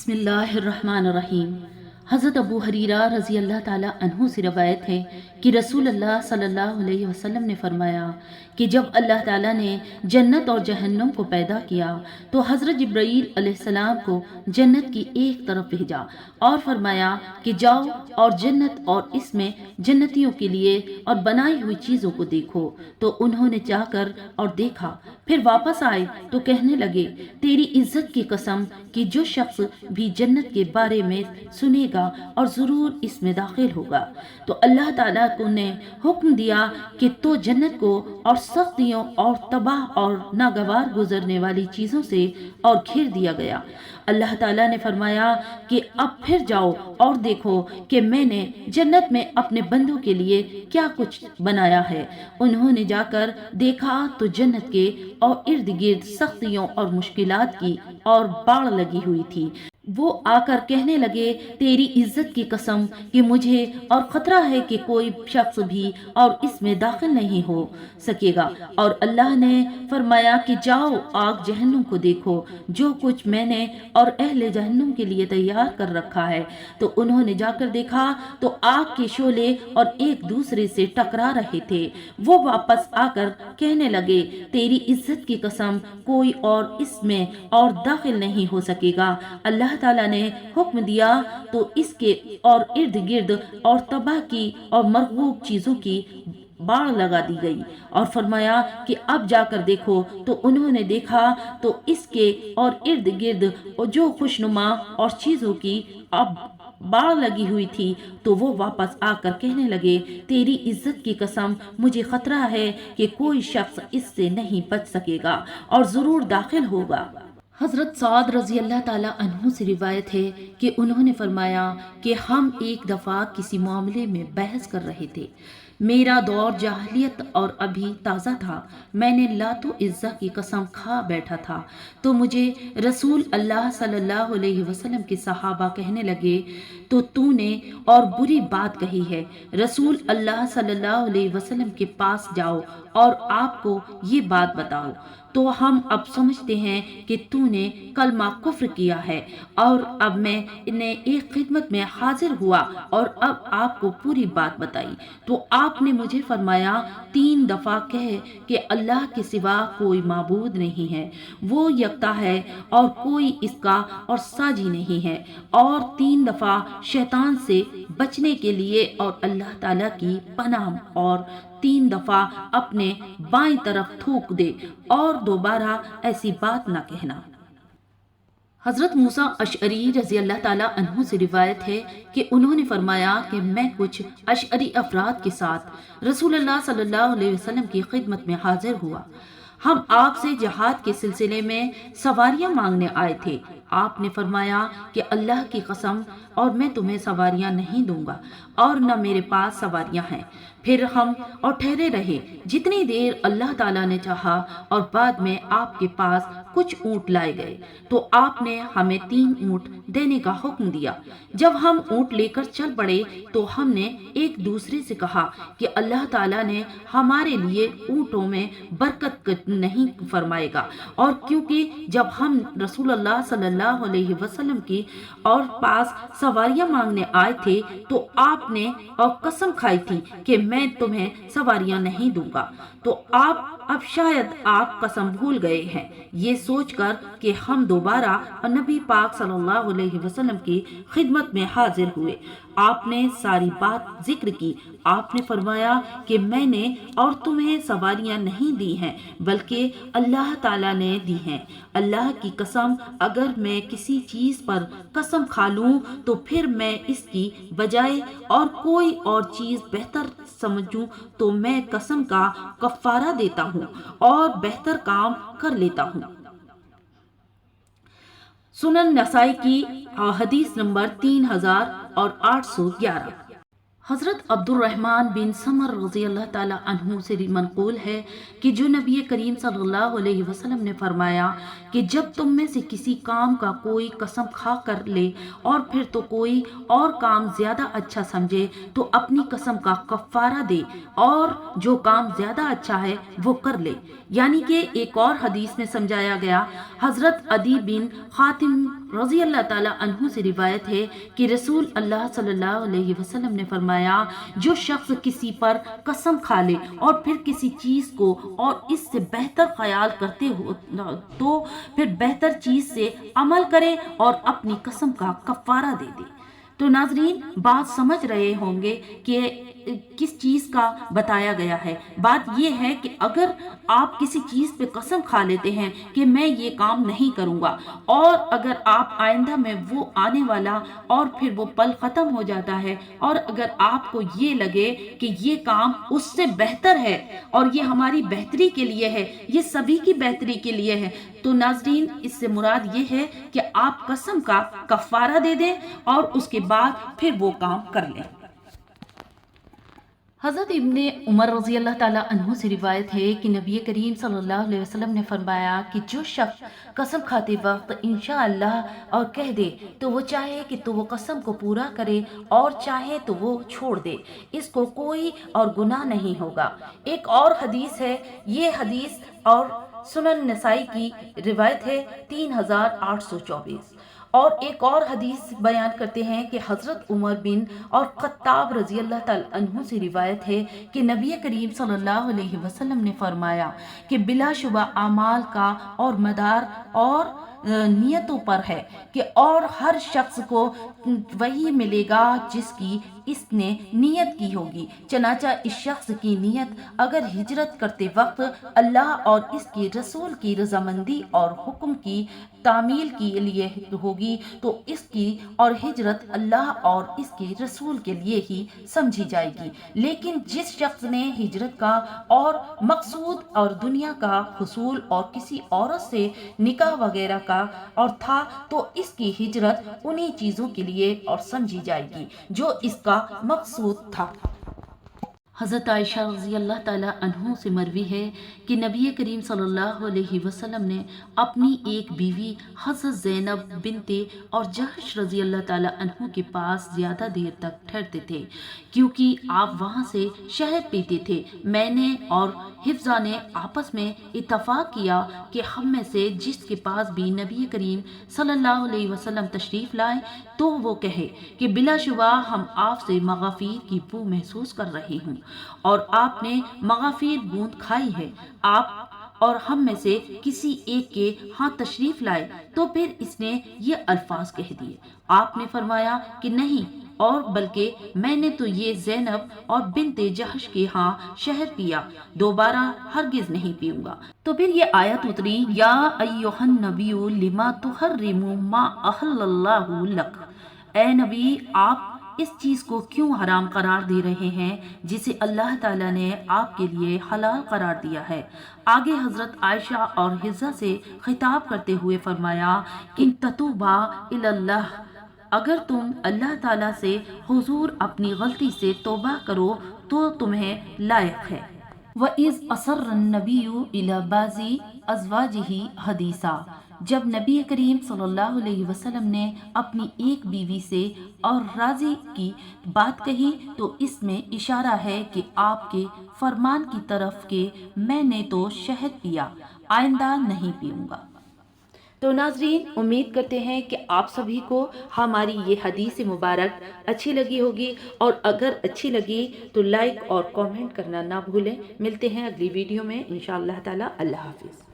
بسم اللہ الرحمن الرحیم۔ حضرت ابو حریرہ رضی اللہ تعالیٰ عنہ سے روایت ہے کہ رسول اللہ صلی اللہ علیہ وسلم نے فرمایا کہ جب اللہ تعالیٰ نے جنت اور جہنم کو پیدا کیا تو حضرت جبرائیل علیہ السلام کو جنت کی ایک طرف بھیجا اور فرمایا کہ جاؤ اور جنت اور اس میں جنتیوں کے لیے اور بنائی ہوئی چیزوں کو دیکھو۔ تو انہوں نے جا کر اور دیکھا، پھر واپس آئے تو کہنے لگے، تیری عزت کی قسم کہ جو شخص بھی جنت کے بارے میں سنے گا اور ضرور اس میں داخل ہوگا۔ تو اللہ تعالیٰ کو نے حکم دیا کہ تو جنت کو اور سختیوں اور تباہ اور ناگوار گزرنے والی چیزوں سے اور گھیر دیا گیا۔ اللہ تعالیٰ نے فرمایا کہ اب پھر جاؤ اور دیکھو کہ میں نے جنت میں اپنے بندوں کے لیے کیا کچھ بنایا ہے۔ انہوں نے جا کر دیکھا تو جنت کے اور ارد گرد سختیوں اور مشکلات کی اور باڑ لگی ہوئی تھی۔ وہ آ کر کہنے لگے، تیری عزت کی قسم کہ مجھے اور خطرہ ہے کہ کوئی شخص بھی اور اس میں داخل نہیں ہو سکے گا۔ اور اللہ نے فرمایا کہ جاؤ آگ جہنم کو دیکھو، جو کچھ میں نے اور اہل جہنم کے لیے تیار کر رکھا ہے۔ تو انہوں نے جا کر دیکھا تو آگ کے شعلے اور ایک دوسرے سے ٹکرا رہے تھے۔ وہ واپس آ کر کہنے لگے، تیری عزت کی قسم کوئی اور اس میں اور داخل نہیں ہو سکے گا۔ اللہ تعالیٰ نے حکم دیا تو اس کے اور ارد گرد اور تباہ کی اور مرغوب چیزوں کی باڑ لگا دی گئی اور فرمایا کہ اب جا کر دیکھو۔ تو انہوں نے دیکھا تو اس کے اور ارد گرد جو خوشنما اور چیزوں کی اب باڑ لگی ہوئی تھی۔ تو وہ واپس آ کر کہنے لگے، تیری عزت کی قسم مجھے خطرہ ہے کہ کوئی شخص اس سے نہیں بچ سکے گا اور ضرور داخل ہوگا۔ حضرت سعد رضی اللہ تعالیٰ عنہ سے روایت ہے کہ انہوں نے فرمایا کہ ہم ایک دفعہ کسی معاملے میں بحث کر رہے تھے۔ میرا دور جاہلیت اور ابھی تازہ تھا۔ میں نے لات و عزا کی قسم کھا بیٹھا تھا تو مجھے رسول اللہ صلی اللہ علیہ وسلم کے صحابہ کہنے لگے، تو نے اور بری بات کہی ہے، رسول اللہ صلی اللہ علیہ وسلم کے پاس جاؤ اور آپ کو یہ بات بتاؤ۔ تو ہم اب سمجھتے ہیں کہ تو نے کلمہ کفر کیا ہے، اور اب میں نے ایک خدمت میں حاضر ہوا اور اب آپ کو پوری بات بتائی۔ تو آپ نے مجھے فرمایا، 3 دفعہ کہے کہ اللہ کے سوا کوئی معبود نہیں ہے، وہ یکتا ہے اور کوئی اس کا اور ساجی نہیں ہے، اور 3 دفعہ شیطان سے بچنے کے لیے اور اللہ تعالیٰ کی پناہ، اور 3 دفعہ اپنے بائیں طرف تھوک دے اور دوبارہ ایسی بات نہ کہنا۔ حضرت موسیٰ اشعری رضی اللہ تعالیٰ عنہ سے روایت ہے کہ انہوں نے فرمایا کہ میں کچھ اشعری افراد کے ساتھ رسول اللہ صلی اللہ علیہ وسلم کی خدمت میں حاضر ہوا۔ ہم آپ سے جہاد کے سلسلے میں سواریاں مانگنے آئے تھے۔ آپ نے فرمایا کہ اللہ کی قسم اور میں تمہیں سواریاں نہیں دوں گا اور نہ میرے پاس سواریاں ہیں۔ پھر ہم اور ٹھہرے رہے جتنی دیر اللہ تعالیٰ نے چاہا، اور بعد میں آپ کے پاس کچھ اونٹ لائے گئے تو آپ نے ہمیں 3 اونٹ دینے کا حکم دیا۔ جب ہم اونٹ لے کر چل پڑے تو ہم نے ایک دوسرے سے کہا کہ اللہ تعالیٰ نے ہمارے لیے اونٹوں میں برکت نہیں فرمائے گا، اور کیونکہ جب ہم رسول اللہ صلی اللہ علیہ وسلم کی اور پاس سواریاں مانگنے آئے تھے تو آپ نے اور قسم کھائی تھی کہ میں تمہیں سواریاں نہیں دوں گا، تو آپ اب شاید آپ قسم بھول گئے ہیں۔ یہ سوچ کر کہ ہم دوبارہ نبی پاک صلی اللہ علیہ وسلم کی خدمت میں حاضر ہوئے، آپ نے ساری بات ذکر کی۔ آپ نے فرمایا کہ میں نے اور تمہیں سواریاں نہیں دی ہیں بلکہ اللہ تعالیٰ نے دی ہیں۔ اللہ کی قسم، اگر میں کسی چیز پر قسم کھا لوں تو پھر میں اس کی بجائے اور کوئی اور چیز بہتر سمجھوں تو میں قسم کا کفارہ دیتا ہوں اور بہتر کام کر لیتا ہوں۔ سنن نسائی کی حدیث نمبر 3811۔ حضرت عبد الرحمن بن سمر رضی اللہ تعالیٰ عنہ سے منقول ہے کہ جو نبی کریم صلی اللہ علیہ وسلم نے فرمایا کہ جب تم میں سے کسی کام کا کوئی قسم کھا کر لے اور پھر تو کوئی اور کام زیادہ اچھا سمجھے تو اپنی قسم کا کفارہ دے اور جو کام زیادہ اچھا ہے وہ کر لے۔ یعنی کہ ایک اور حدیث میں سمجھایا گیا، حضرت عدی بن حاتم رضی اللہ تعالیٰ عنہ سے روایت ہے کہ رسول اللہ صلی اللہ علیہ وسلم نے فرمایا، جو شخص کسی پر قسم کھا لے اور پھر کسی چیز کو اور اس سے بہتر خیال کرتے ہو تو پھر بہتر چیز سے عمل کرے اور اپنی قسم کا کفارہ دے دے۔ تو ناظرین، بات سمجھ رہے ہوں گے کہ کس چیز کا بتایا گیا ہے۔ بات یہ ہے کہ اگر آپ کسی چیز پہ قسم کھا لیتے ہیں کہ میں یہ کام نہیں کروں گا، اور اگر آپ آئندہ میں وہ آنے والا اور پھر وہ پل ختم ہو جاتا ہے، اور اگر آپ کو یہ لگے کہ یہ کام اس سے بہتر ہے اور یہ ہماری بہتری کے لیے ہے، یہ سبھی کی بہتری کے لیے ہے، تو ناظرین اس سے مراد یہ ہے کہ آپ قسم کا کفارہ دے دیں اور اس کے بعد پھر وہ کام کر لیں۔ حضرت ابن عمر رضی اللہ تعالیٰ عنہ سے روایت ہے کہ نبی کریم صلی اللہ علیہ وسلم نے فرمایا کہ جو شخص قسم کھاتے وقت انشاءاللہ اور کہہ دے تو وہ چاہے کہ تو وہ قسم کو پورا کرے اور چاہے تو وہ چھوڑ دے، اس کو کوئی اور گناہ نہیں ہوگا۔ ایک اور حدیث ہے، یہ حدیث اور سنن نسائی کی روایت ہے 3824۔ اور ایک اور حدیث بیان کرتے ہیں کہ حضرت عمر بن اور خطاب رضی اللہ تعالیٰ عنہ سے روایت ہے کہ نبی کریم صلی اللہ علیہ وسلم نے فرمایا کہ بلا شبہ اعمال کا اور مدار اور نیتوں پر ہے کہ اور ہر شخص کو وہی ملے گا جس کی اس نے نیت کی ہوگی، چنانچہ اس شخص کی نیت اگر ہجرت کرتے وقت اللہ اور اس کے رسول کی رضامندی اور حکم کی تعمیل کے لیے ہوگی تو اس کی اور ہجرت اللہ اور اس کے رسول کے لیے ہی سمجھی جائے گی۔ لیکن جس شخص نے ہجرت کا اور مقصود اور دنیا کا حصول اور کسی عورت سے نکاح وغیرہ کا اور تھا تو اس کی ہجرت انہی چیزوں کے لیے اور سمجھی جائے گی جو اس کا مقصود تھا۔ حضرت عائشہ رضی اللہ تعالیٰ عنہ سے مروی ہے کہ نبی کریم صلی اللہ علیہ وسلم نے اپنی ایک بیوی حضرت زینب بنت اور جحش رضی اللہ تعالیٰ عنہ کے پاس زیادہ دیر تک ٹھہرتے تھے کیونکہ آپ وہاں سے شہد پیتے تھے۔ میں نے اور حفظہ نے آپس میں اتفاق کیا کہ ہم میں سے جس کے پاس بھی نبی کریم صلی اللہ علیہ وسلم تشریف لائے تو وہ کہے کہ بلا شبہ ہم آپ سے مغافیر کی بو محسوس کر رہے ہوں اور آپ نے مغافیر بوند کھائی ہے۔ آپ اور ہم میں سے کسی ایک کے ہاں تشریف لائے تو پھر اس نے یہ الفاظ کہہ دیے۔ آپ نے فرمایا کہ نہیں، اور بلکہ میں نے تو یہ زینب اور بنت جحش کے ہاں شہد پیا، دوبارہ ہرگز نہیں پیوں گا۔ تو پھر یہ آیت اتری، یا ایھا النبی لما تحرم ما احل اللہ لک، اے نبی آپ اس چیز کو کیوں حرام قرار دے رہے ہیں جسے اللہ تعالیٰ نے آپ کے لیے حلال قرار دیا ہے۔ آگے حضرت عائشہ اور حفصہ سے خطاب کرتے ہوئے فرمایا کہ تتوبا الی اللہ، اگر تم اللہ تعالیٰ سے حضور اپنی غلطی سے توبہ کرو تو تمہیں لائق ہے۔ وَإِذْ أَسَرَّ النَّبِيُّ إِلَى بَعْضِ أَزْوَاجِهِ حَدِيثًا، جب نبی کریم صلی اللہ علیہ وسلم نے اپنی ایک بیوی سے اور راضی کی بات کہی تو اس میں اشارہ ہے کہ آپ کے فرمان کی طرف کہ میں نے تو شہد پیا، آئندہ نہیں پیوں گا۔ تو ناظرین، امید کرتے ہیں کہ آپ سبھی کو ہماری یہ حدیث مبارک اچھی لگی ہوگی، اور اگر اچھی لگی تو لائک اور کامنٹ کرنا نہ بھولیں۔ ملتے ہیں اگلی ویڈیو میں انشاءاللہ تعالی۔ اللہ حافظ۔